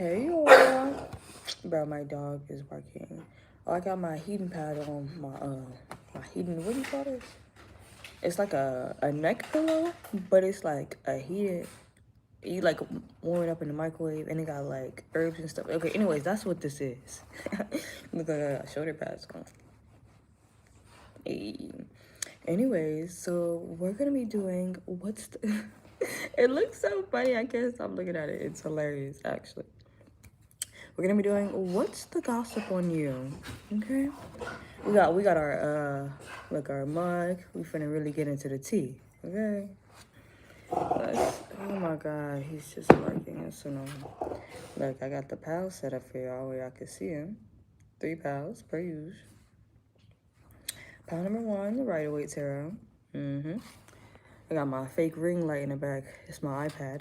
Hey y'all. Bro, my dog is barking. Oh, I got my heating pad on my heating, what do you call this? It's like a neck pillow, but it's like a heated, you like warm it up in the microwave and it got like herbs and stuff. Okay, anyways, that's what this is. Look like I got shoulder pads on. Hey. Anyways, so we're gonna be doing what's the it looks so funny, I can't stop looking at it. It's hilarious actually. We're gonna be doing what's the gossip on you? Okay. We got our look, our mug. We finna really get into the tea. Okay. Oh my god, he's just barking. It's annoying. Look, I got the pals set up for y'all where y'all can see him. 3 pals per use. Pal number 1, the Rider Waite Tarot. I got my fake ring light in the back. It's my iPad.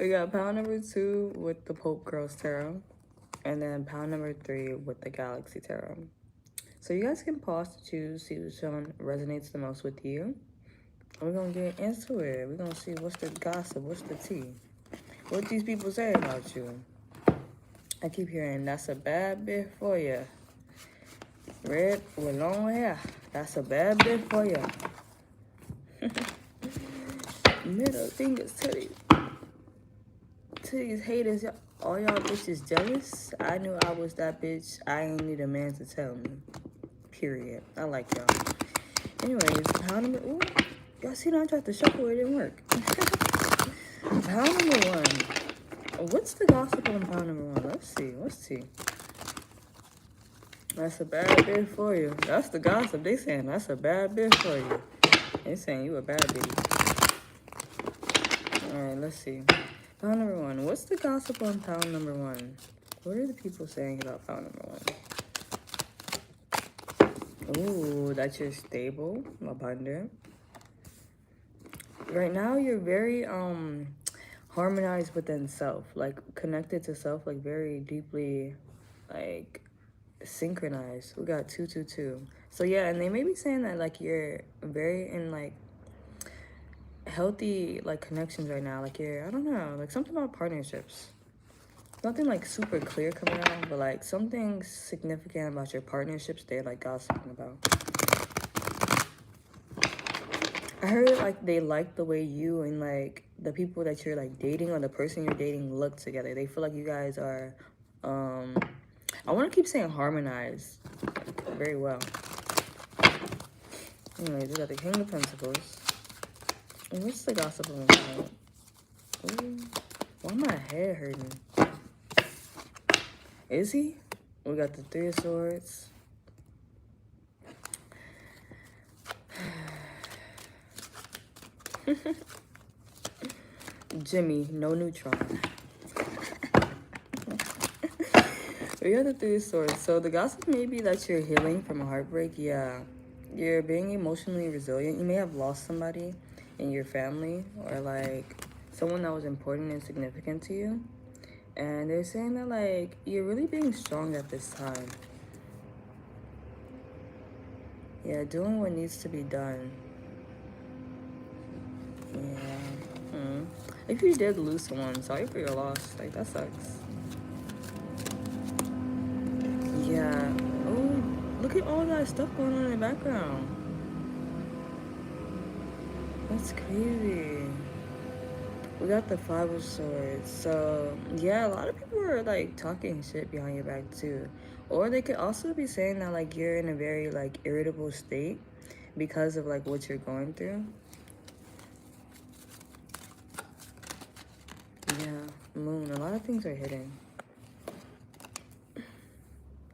We got pal number 2 with the Pope Girls Tarot. And then pal number 3 with the Galaxy Tarot. So you guys can pause to choose, see which one resonates the most with you. We're gonna get into it. We're gonna see what's the gossip, what's the tea. What these people say about you. I keep hearing, that's a bad bitch for you. Red with long hair, that's a bad bitch for you. Middle fingers to these haters. All y'all bitches jealous? I knew I was that bitch. I ain't need a man to tell me. Period. I like y'all. Anyways, how number... Ooh, y'all see that I tried to shuffle, it didn't work. How number 1. What's the gossip on pile number 1? Let's see. That's a bad bitch for you. That's the gossip. They saying that's a bad bitch for you. They saying you a bad bitch. Alright, let's see. Pile number 1. What's the gossip on pile number 1? What are the people saying about pile number 1? Ooh, that you're stable, abundant. Right now, you're very harmonized within self, like connected to self, like very deeply, like synchronized. We got 222. So yeah, and they may be saying that like you're very in like healthy like connections right now. Like you're, I don't know, like something about partnerships. Nothing like super clear coming out, but like something significant about your partnerships they're like gossiping about. I heard like they like the way you and like the people that you're like dating or the person you're dating look together. They feel like you guys are, I want to keep saying harmonized, like, very well. Anyways, we got the King of Pentacles. And what's the gossip on the side? Ooh, why my head hurting? Is he? We got the 3 of Swords. Jimmy, no neutron. We got the 3 of Swords. So the gossip may be that you're healing from a heartbreak. Yeah. You're being emotionally resilient. You may have lost somebody in your family or like someone that was important and significant to you. And they're saying that like you're really being strong at this time. Yeah, doing what needs to be done. Yeah. If you did lose someone, sorry for your loss. Like, that sucks. Yeah. Oh, look at all that stuff going on in the background. That's crazy. We got the 5 of Swords. So, yeah, a lot of people are, like, talking shit behind your back, too. Or they could also be saying that, like, you're in a very, like, irritable state because of, like, what you're going through. Yeah, Moon. A lot of things are hidden.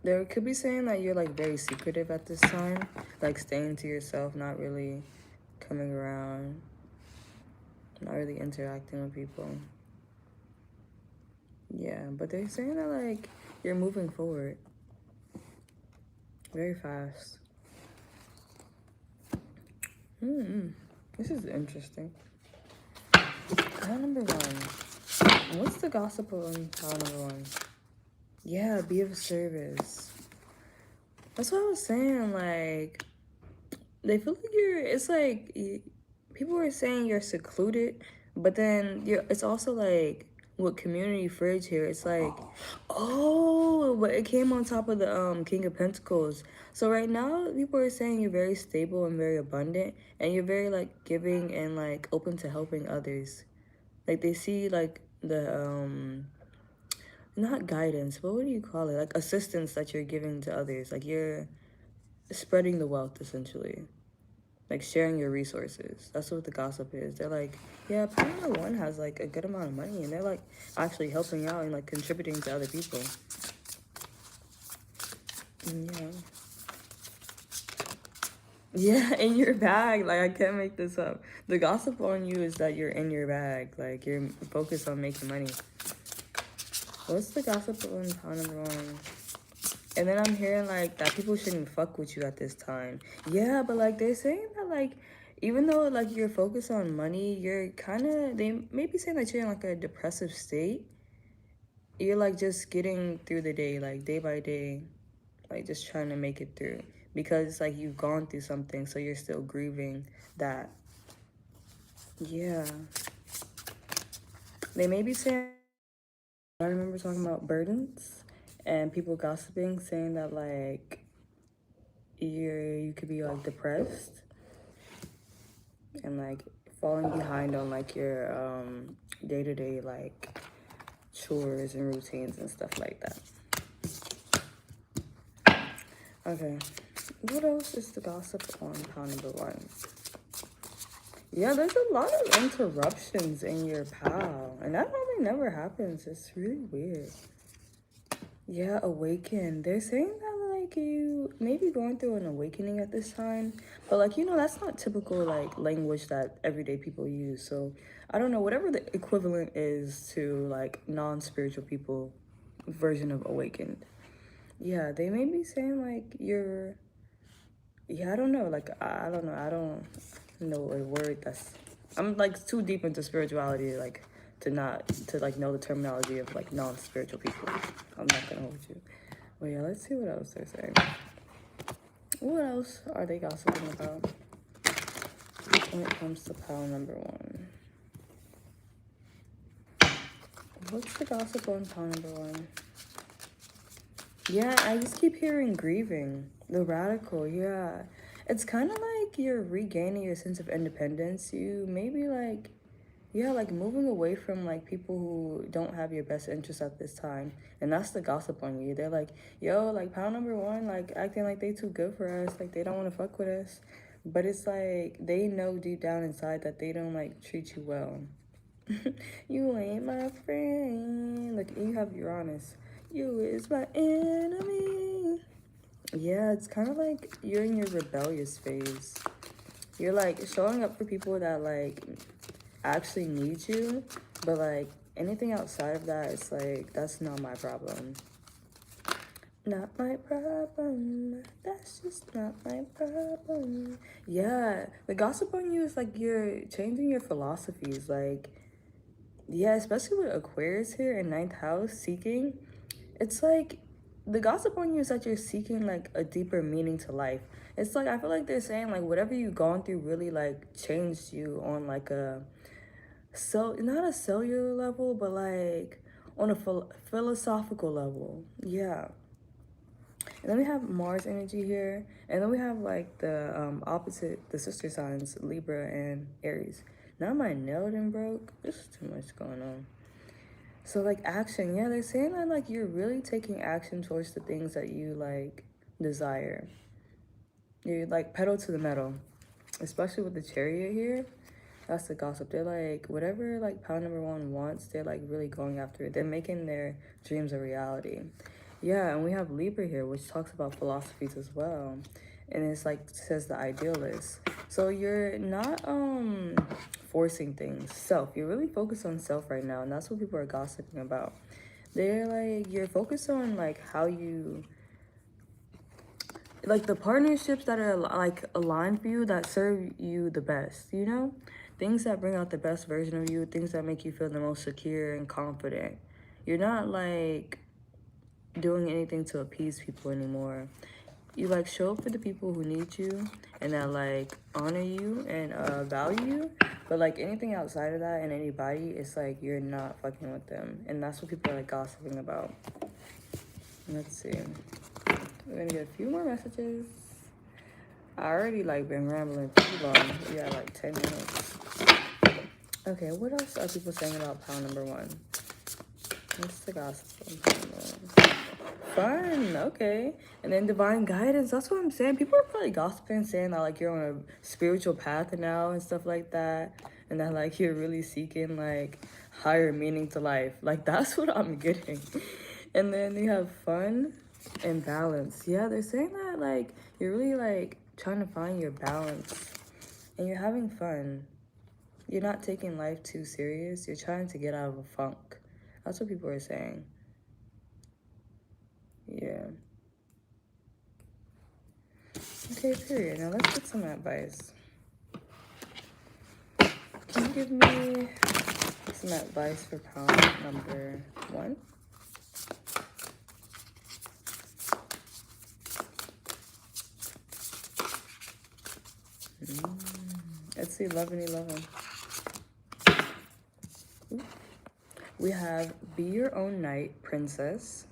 They could be saying that you're, like, very secretive at this time. Like, staying to yourself, not really coming around. Not really interacting with people. Yeah, but they're saying that, like, you're moving forward. Very fast. This is interesting. Pile number 1. What's the gossip on pile number 1? Yeah, be of service. That's what I was saying. Like, they feel like it's like, people are saying you're secluded, but then it's also like with community fridge here, it's like, oh, but it came on top of the King of Pentacles. So right now, people are saying you're very stable and very abundant, and you're very like giving and like open to helping others. Like they see like the not guidance, but what do you call it? Like assistance that you're giving to others. Like you're spreading the wealth essentially. Like sharing your resources. That's what the gossip is. They're like, yeah, Pamela One has like a good amount of money, and they're like actually helping out and like contributing to other people. Yeah. Yeah, in your bag. Like I can't make this up. The gossip on you is that you're in your bag. Like you're focused on making money. What's the gossip on pound number one? And then I'm hearing like that people shouldn't fuck with you at this time. Yeah, but like they're saying that like even though like you're focused on money, you're kind of, they may be saying that you're in like a depressive state. You're like just getting through the day, like day by day, like just trying to make it through because it's like you've gone through something, so you're still grieving that. Yeah, they may be saying, I remember talking about burdens and people gossiping, saying that like you could be like depressed and like falling behind on like your day-to-day like chores and routines and stuff like that. Okay, what else is the gossip on pound number one? Yeah, there's a lot of interruptions in your pal, and that normally never happens. It's really weird. Yeah, awaken. They're saying that like you may be going through an awakening at this time, but like that's not typical like language that everyday people use. So I don't know, whatever the equivalent is to like non-spiritual people version of awakened. Yeah, they may be saying like you're, yeah, I don't know, like I don't know, I don't know a word that's, I'm like too deep into spirituality like to not to like know the terminology of like non-spiritual people. I'm not gonna hold you. But yeah, let's see what else they're saying. What else are they gossiping about when it comes to pile number one? What's the gossip on pile number one? Yeah, I just keep hearing grieving. The radical, yeah. It's kind of like you're regaining your sense of independence. You maybe like, yeah, like moving away from like people who don't have your best interest at this time. And that's the gossip on you. They're like, yo, like pound number one, like acting like they too good for us. Like they don't want to fuck with us. But it's like they know deep down inside that they don't like treat you well. You ain't my friend. Like you have Uranus. You is my enemy. Yeah, it's kind of like you're in your rebellious phase. You're like showing up for people that like actually need you, but like anything outside of that, it's like that's not my problem. Not my problem. That's just not my problem. Yeah, the gossip on you is like you're changing your philosophies. Like, yeah, especially with Aquarius here in ninth house seeking. It's like the gossip on you is that you're seeking like a deeper meaning to life. It's like I feel like they're saying like whatever you've gone through really like changed you on like a, so not a cellular level, but like on a philosophical level. Yeah. And then we have Mars energy here, and then we have like the opposite, the sister signs Libra and Aries. Now my nail done broke. There's too much going on. So like action, yeah, they're saying that like you're really taking action towards the things that you like desire. You like pedal to the metal, especially with the Chariot here. That's the gossip. They're like whatever like pound number one wants, they're like really going after it. They're making their dreams a reality. Yeah, and we have Libra here, which talks about philosophies as well, and it's like says the idealist. So you're not forcing things. Self. You're really focused on self right now, and that's what people are gossiping about. They're like you're focused on like how you, like the partnerships that are like aligned for you, that serve you the best, things that bring out the best version of you, things that make you feel the most secure and confident. You're not like doing anything to appease people anymore. you like show up for the people who need you and that like honor you and value you, but like anything outside of that and anybody, it's like you're not fucking with them, and that's what people are like gossiping about. Let's see, we're gonna get a few more messages. I already like been rambling too long. We got like 10 minutes. Okay, what else are people saying about pile number 1? What's the gossip on pile number 1? Fun, okay. And then divine guidance, that's what I'm saying. People are probably gossiping, saying that like you're on a spiritual path now and stuff like that, and that like you're really seeking like higher meaning to life. Like that's what I'm getting. And then you have fun and balance. Yeah, they're saying that like you're really like trying to find your balance and you're having fun. You're not taking life too serious. You're trying to get out of a funk. That's what people are saying. Yeah. Okay, period. Now let's get some advice. Can you give me some advice for pile number 1? Let's see, 11. We have be your own knight, princess.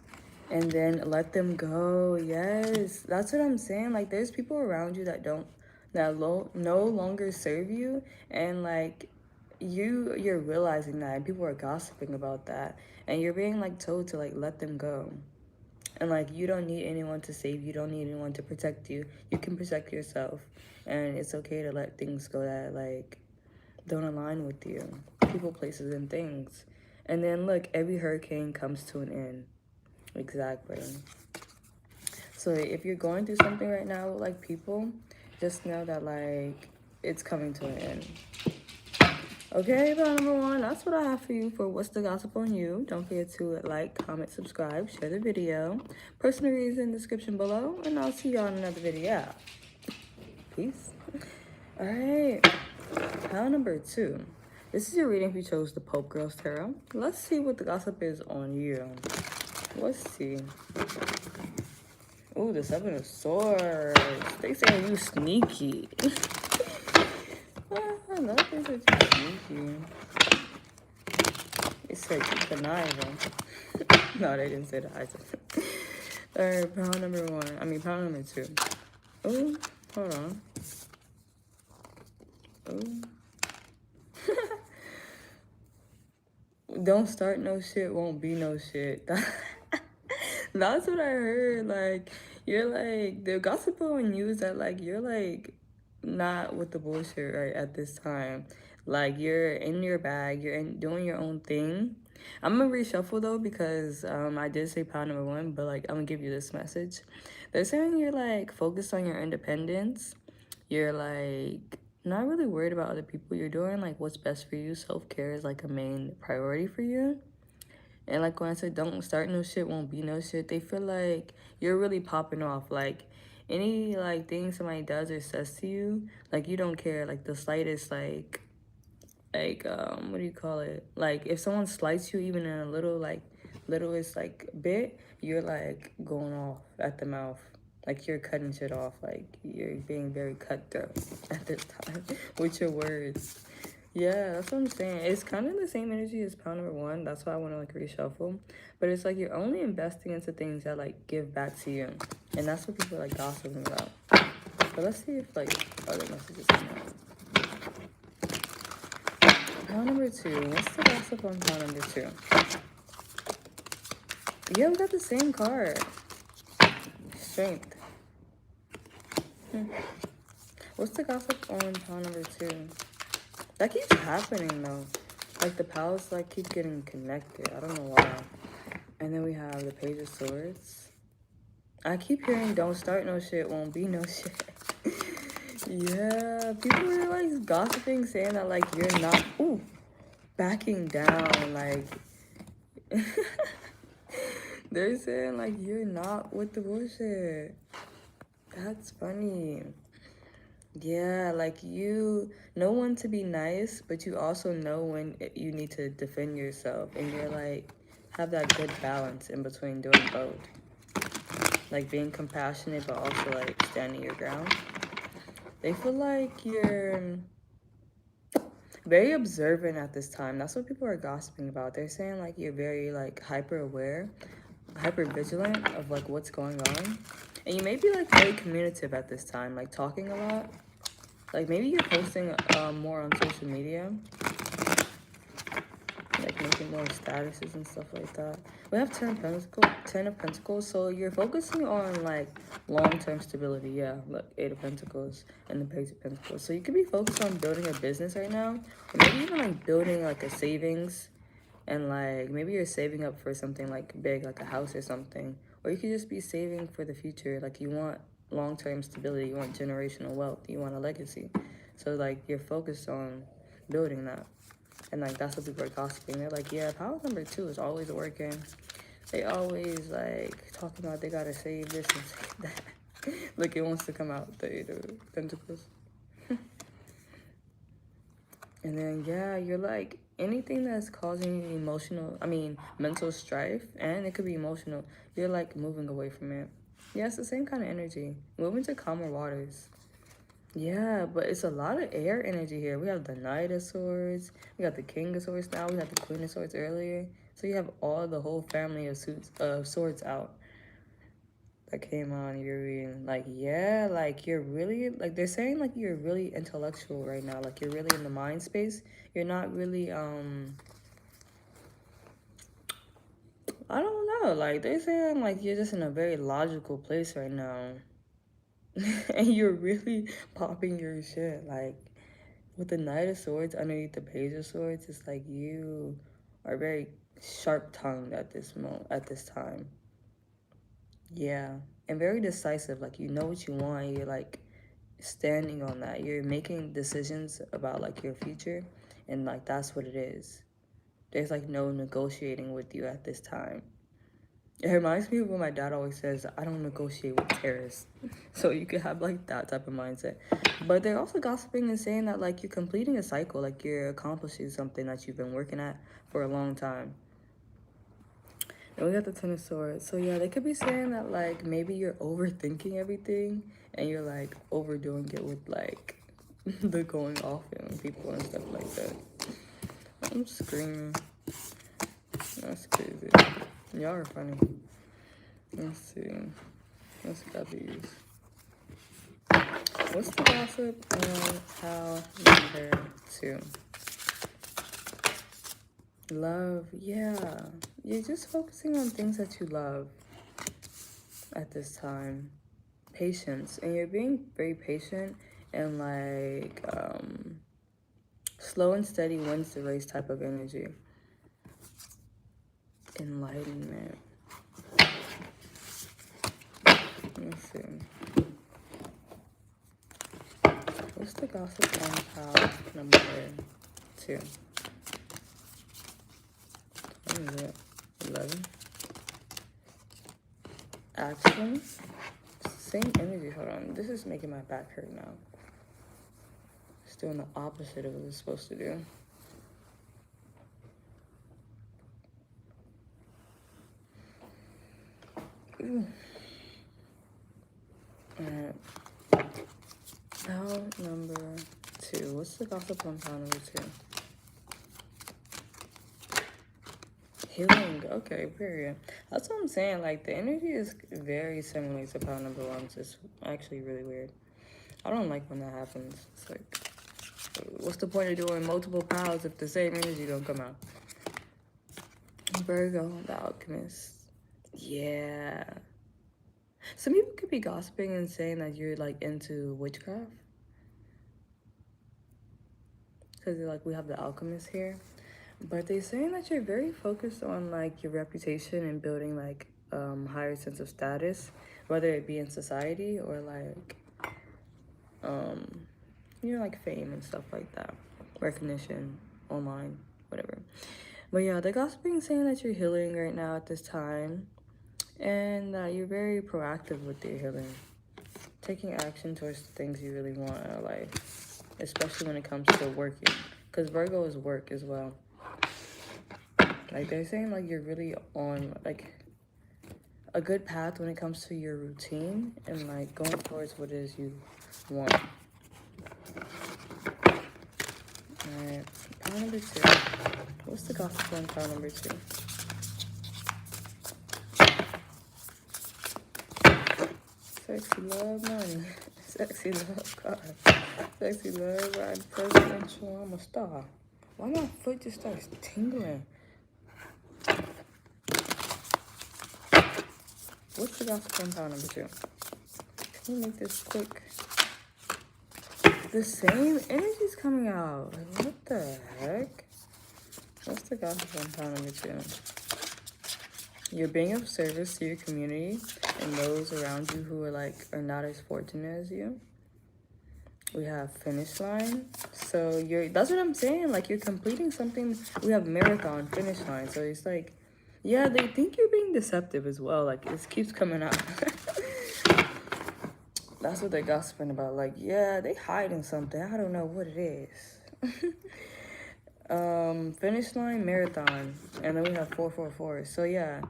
And then let them go. Yes, that's what I'm saying. Like there's people around you that no longer serve you, and like you're realizing that, and people are gossiping about that, and you're being like told to like let them go. And like you don't need anyone to save you, you don't need anyone to protect you. You can protect yourself, and it's okay to let things go that like don't align with you. People, places, and things. And then look, every hurricane comes to an end. Exactly. So if you're going through something right now with like people, just know that like it's coming to an end. Okay, pile number 1, that's what I have for you for What's the Gossip on You. Don't forget to like, comment, subscribe, share the video. Personal reads in the description below, and I'll see y'all in another video. Peace. All right, pile number 2. This is your reading if you chose the Pope Girls Tarot. Let's see what the gossip is on you. Let's see. Oh, the 7 of Swords. They saying you sneaky. I love they said you sneaky. They said you conniving. No, they didn't say that. I said. Alright, pile number 1. I mean, pile number 2. Oh, hold on. Oh. Don't start no shit, won't be no shit. That's what I heard. Like, you're like, the gossip on you is that like you're like not with the bullshit right at this time. Like you're in your bag, doing your own thing. I'm gonna reshuffle though because I did say pile number 1, but like I'm gonna give you this message. They're saying you're like focused on your independence. You're like not really worried about other people. You're doing like what's best for you. Self-care is like a main priority for you. And like when I said don't start no shit, won't be no shit, they feel like you're really popping off. Like any like thing somebody does or says to you, like you don't care. Like the slightest like what do you call it? Like if someone slights you even in a littlest like bit, you're like going off at the mouth. Like you're cutting shit off. Like you're being very cutthroat at this time with your words. Yeah, that's what I'm saying. It's kind of the same energy as pile number 1. That's why I want to like reshuffle. But it's like you're only investing into things that like give back to you. And that's what people are like gossiping about. But let's see if like other messages come out. Pile number 2. What's the gossip on pile number 2? Yeah, we got the same card. Strength. What's the gossip on pile number 2? That keeps happening though. Like the piles like keep getting connected. I don't know why. And then we have the Page of Swords. I keep hearing don't start no shit, won't be no shit. Yeah, people are like gossiping, saying that like you're not backing down. Like they're saying like you're not with the bullshit. That's funny. Yeah, like you know when to be nice, but you also know when you need to defend yourself, and you're like have that good balance in between doing both. like being compassionate, but also like standing your ground. They feel like you're very observant at this time. That's what people are gossiping about. They're saying like you're very like hyper aware, hyper vigilant of like what's going on. And you may be like very communicative at this time, like talking a lot. Like maybe you're posting more on social media, like making more statuses and stuff like that. We have 10 of Pentacles, so you're focusing on like long-term stability. Yeah, look, 8 of Pentacles and the Page of Pentacles. So you could be focused on building a business right now, or maybe even like building like a savings, and like maybe you're saving up for something like big, like a house or something, or you could just be saving for the future. Like you want long-term stability, you want generational wealth, you want a legacy. So like you're focused on building that. And like that's what people are gossiping. They're like, yeah, power number 2 is always working. They always like talking about they gotta save this and save that. Look, it wants to come out, the 8 of Pentacles. And then yeah, you're like anything that's causing you mental strife, and it could be emotional, you're like moving away from it. Yeah, it's the same kind of energy. Moving to calmer waters. Yeah, but it's a lot of air energy here. We have the Knight of Swords. We got the King of Swords now. We had the Queen of Swords earlier. So you have the whole family of swords out that came on. You're reading. Like, yeah, like you're really, like they're saying like you're really intellectual right now. Like you're really in the mind space. You're not really, I don't know. Like they're saying like you're just in a very logical place right now. And you're really popping your shit. Like, with the Knight of Swords underneath the Page of Swords, it's like you are very sharp-tongued at this time. Yeah, and very decisive. Like you know what you want. You're like standing on that. You're making decisions about like your future, and like that's what it is. There's like no negotiating with you at this time. It reminds me of what my dad always says, I don't negotiate with terrorists. So you could have like that type of mindset. But they're also gossiping and saying that like you're completing a cycle, like you're accomplishing something that you've been working at for a long time. And we got the 10 of Swords. So yeah, they could be saying that like maybe you're overthinking everything and you're like overdoing it with like the going off on people and stuff like that. I'm screaming. That's crazy. Y'all are funny. Let's see. Let's got these. What's the gossip on how number 2? Love. Yeah. You're just focusing on things that you love at this time. Patience. And you're being very patient and like slow and steady wins the race type of energy. Enlightenment. Let's see. What's the gossip on how number 2? What is it? 11. Action. Same energy. Hold on. This is making my back hurt now. It's doing the opposite of what it's supposed to do. Ooh. Alright. Pile number 2. What's the gossip on pile number 2? Healing. Okay, period. That's what I'm saying. Like, the energy is very similar to pile number 1. It's just actually really weird. I don't like when that happens. It's like, what's the point of doing multiple piles if the same energy don't come out? Virgo, the Alchemist. Yeah. Some people could be gossiping and saying that you're like into witchcraft. Because like we have the Alchemist here. But they're saying that you're very focused on like your reputation and building like higher sense of status, whether it be in society or like you know, like fame and stuff like that, recognition online, whatever. But yeah, they're gossiping saying that you're healing right now at this time, and that you're very proactive with your healing, taking action towards the things you really want in life, especially when it comes to working, because Virgo is work as well. Like they're saying like you're really on, like a good path when it comes to your routine and like going towards what it is you want. Alright, pile number 2. What's the gossip on pile number 2? Sexy love money. Sexy love car. Sexy love ride presidential. I'm a star. Why my foot just starts tingling? What's the gossip on pile number 2? Can you make this quick? The same energy's coming out. Like, what the heck? What's the gossip on pile number 2? You're being of service to your community and those around you who are not as fortunate as you. We have finish line. So that's what I'm saying. Like, you're completing something. We have marathon, finish line. So it's like, yeah, they think you're being deceptive as well. Like, it keeps coming out. That's what they're gossiping about. Like, yeah, they hiding something. I don't know what it is. Finish line, marathon. And then we have 444. So yeah,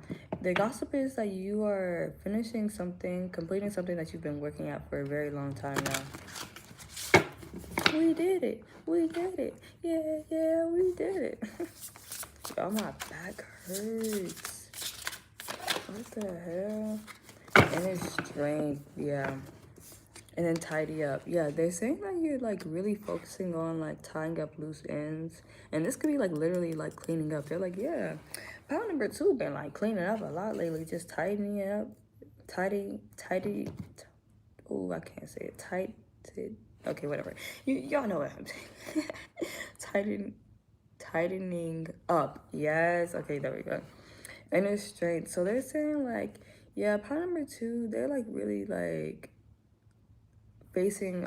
the gossip is that you are finishing something, completing something that you've been working at for a very long time now. We did it. We did it. Yeah, we did it. Oh, my back hurts. What the hell? And it's strength, yeah. And then tidy up. Yeah, they're saying that you're like really focusing on like tying up loose ends. And this could be like literally like cleaning up. They're like, yeah, pile number 2 been like cleaning up a lot lately. Just tightening up. Oh, I can't say it. Okay, whatever. Y'all know what I'm saying. Tightening up. Yes. Okay, there we go. And it's straight. So they're saying like, yeah, pile number 2, they're like really like facing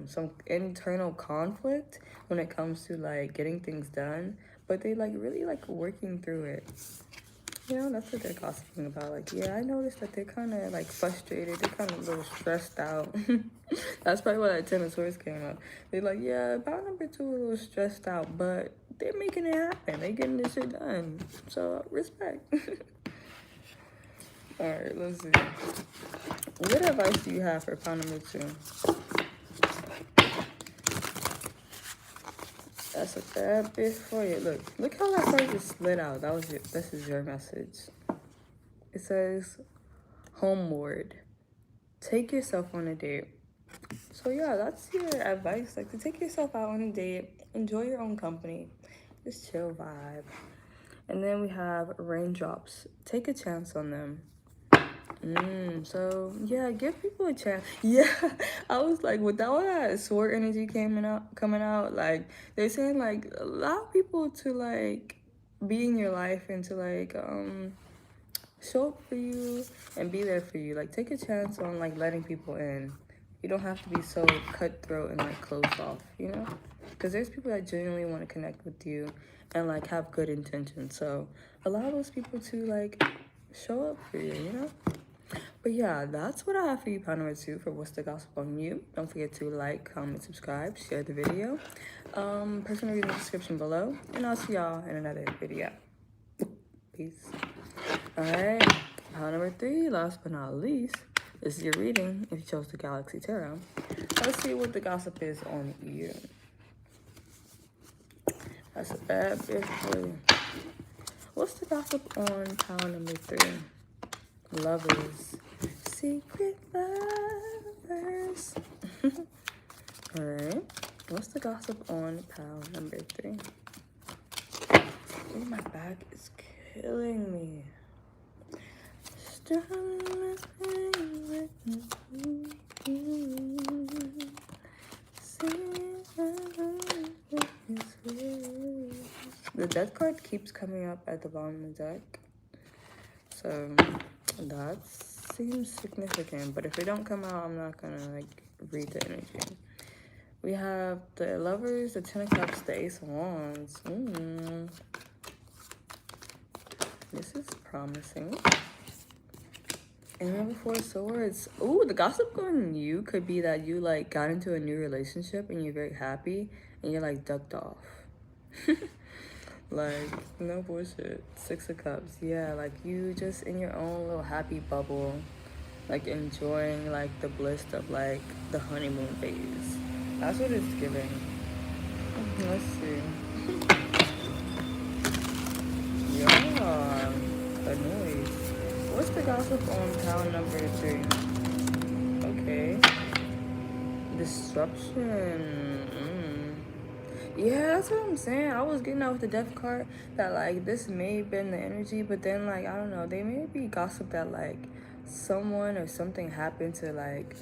some internal conflict when it comes to like getting things done, but they like really like working through it. You know, that's what they're gossiping about. Like, yeah, I noticed that they're kind of like frustrated. They're kind of a little stressed out. That's probably why that 10 of Swords came up. They're like, yeah, pile number 2 a little stressed out, but they're making it happen. They're getting this shit done. So respect. All right, let's see. What advice do you have for pile number 2? That's a bad bit for you. Look how that card just slid out. This is your message. It says, homeward. Take yourself on a date. So yeah, that's your advice. Like, to take yourself out on a date, enjoy your own company, just chill vibe. And then we have raindrops. Take a chance on them. So yeah, give people a chance. Yeah, I was like, with all that sword energy coming out, like they're saying like allow people to like be in your life and to like show up for you and be there for you. Like, take a chance on like letting people in. You don't have to be so cutthroat and like closed off, you know? Because there's people that genuinely want to connect with you and like have good intentions. So allow those people to like show up for you, you know? But yeah, that's what I have for you, pile number 2, for What's the Gossip on You. Don't forget to like, comment, subscribe, share the video. Personal read in the description below. And I'll see y'all in another video. Peace. Alright, pile number 3, last but not least. This is your reading if you chose the Galaxy Tarot. Let's see what the gossip is on you. That's a bad bit for you. What's the gossip on pile number 3? Lovers. Secret lovers. Alright. What's the gossip on pile number 3? Oh, my back is killing me. The death card keeps coming up at the bottom of the deck. So that seems significant, but if it don't come out, I'm not gonna like read the energy. We have the Lovers, the 10 of Cups, the Ace of Wands. This is promising. And then 4 of Swords. Ooh, the gossip on you could be that you like got into a new relationship and you're very happy and you're like ducked off. Like, no bullshit. Six of Cups. Yeah, like you just in your own little happy bubble. Like enjoying like the bliss of like the honeymoon phase. That's what it's giving. Let's see. Yeah, the noise. What's the gossip on pound number 3? Okay. Disruption. Yeah, that's what I'm saying. I was getting out with the death card that like this may have been the energy, but then like I don't know, they may be gossip that like someone or something happened to like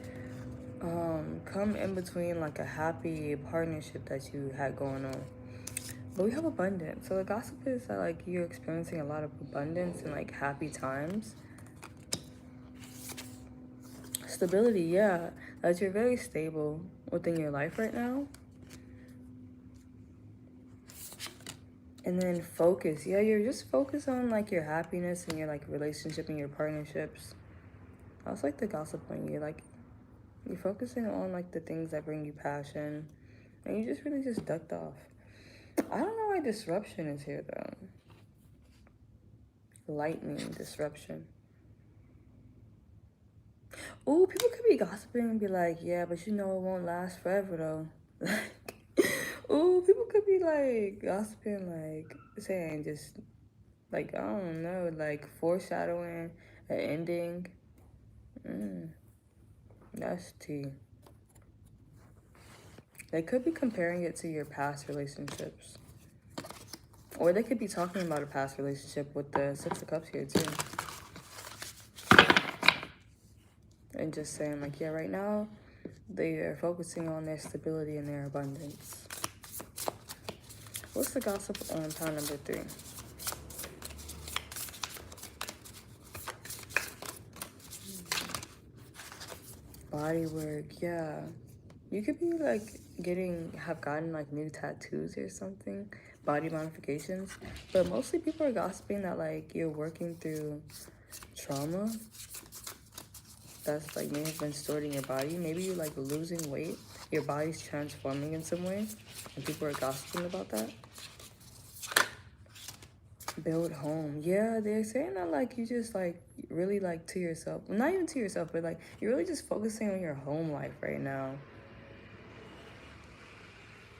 come in between like a happy partnership that you had going on. But we have abundance. So the gossip is that like you're experiencing a lot of abundance and like happy times. Stability, yeah. That you're very stable within your life right now. And then focus. Yeah, you're just focused on like your happiness and your like relationship and your partnerships. That's like the gossip on you. Like you're focusing on like the things that bring you passion. And you just really just ducked off. I don't know why disruption is here though. Lightning disruption. Ooh, people could be gossiping and be like, yeah, but you know it won't last forever though. Like, ooh, people could be like gossiping, like saying just like, I don't know, like foreshadowing an ending. That's tea. They could be comparing it to your past relationships. Or they could be talking about a past relationship with the Six of Cups here too. And just saying like, yeah, right now they are focusing on their stability and their abundance. What's the gossip on pound number 3? Body work, yeah. You could be like have gotten like new tattoos or something, body modifications. But mostly people are gossiping that like you're working through trauma that's like may have been stored in your body. Maybe you're like losing weight, your body's transforming in some way, and people are gossiping about that. Build home. Yeah, they're saying that like you just like really like to yourself. Well, not even to yourself, but like you're really just focusing on your home life right now.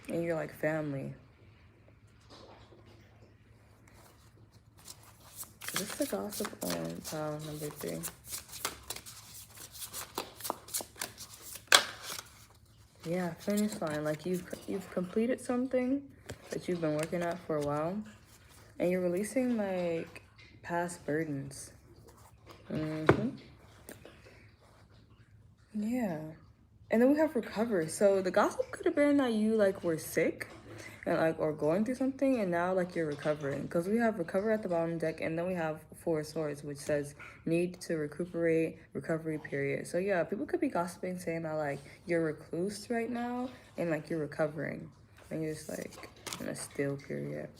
And your like family. What's the gossip on pound number 3? Yeah, finish line. Like you've completed something that you've been working at for a while, and you're releasing like past burdens. Yeah. And then we have recover. So the gossip could have been that you like were sick and like or going through something, and now like you're recovering. Because we have recover at the bottom deck, and then we have Four of Swords, which says need to recuperate, recovery period. So yeah, people could be gossiping saying that like you're recluse right now and like you're recovering, and you're just like in a still period.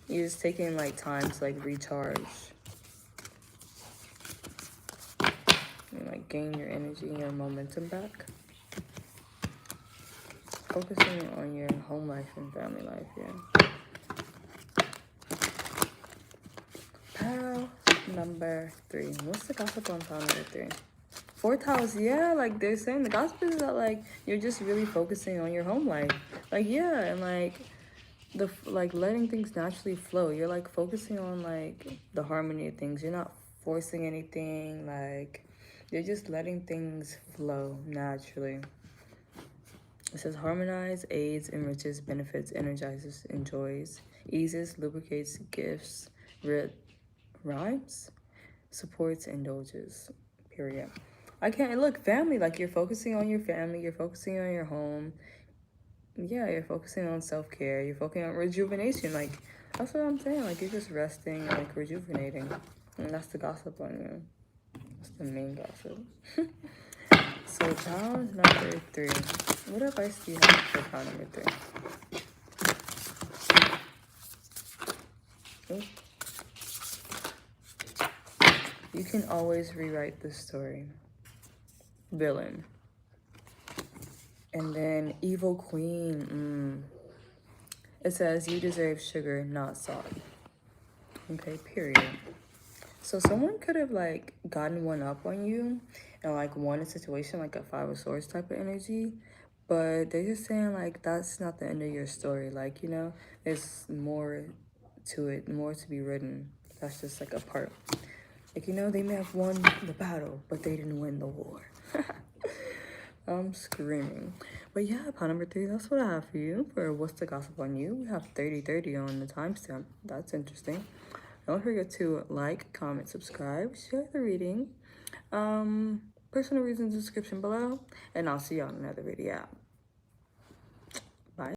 You're just taking like time to like recharge. And like gain your energy and your momentum back. Focusing on your home life and family life, yeah. Pile number 3. What's the gossip on pile number 3? Fourth house, yeah, like they're saying the gossip is that like you're just really focusing on your home life. Like yeah, and like the like letting things naturally flow. You're like focusing on like the harmony of things. You're not forcing anything, like you're just letting things flow naturally. It says harmonize, aids, enriches, benefits, energizes, enjoys, eases, lubricates, gifts, rhymes, supports, indulges. Period. I can't look family, like you're focusing on your family, you're focusing on your home. Yeah, you're focusing on self-care, you're focusing on rejuvenation. Like that's what I'm saying. Like you're just resting, like rejuvenating. And that's the gossip on you. That's the main gossip. So pound number 3. What advice do you have for pound number 3? You can always rewrite the story. Villain. And then evil queen. It says, you deserve sugar, not salt. Okay, period. So someone could have like gotten one up on you and like won a situation, like a Five of Swords type of energy, but they're just saying like that's not the end of your story. Like, you know, there's more to it, more to be written. That's just like a part. Like, you know, they may have won the battle, but they didn't win the war. I'm screaming. But yeah, pile number 3, that's what I have for you for What's the Gossip on You. We have 30:30 on the timestamp. That's interesting. Don't forget to like, comment, subscribe, share the reading. Personal reasons description below, and I'll see you on another video.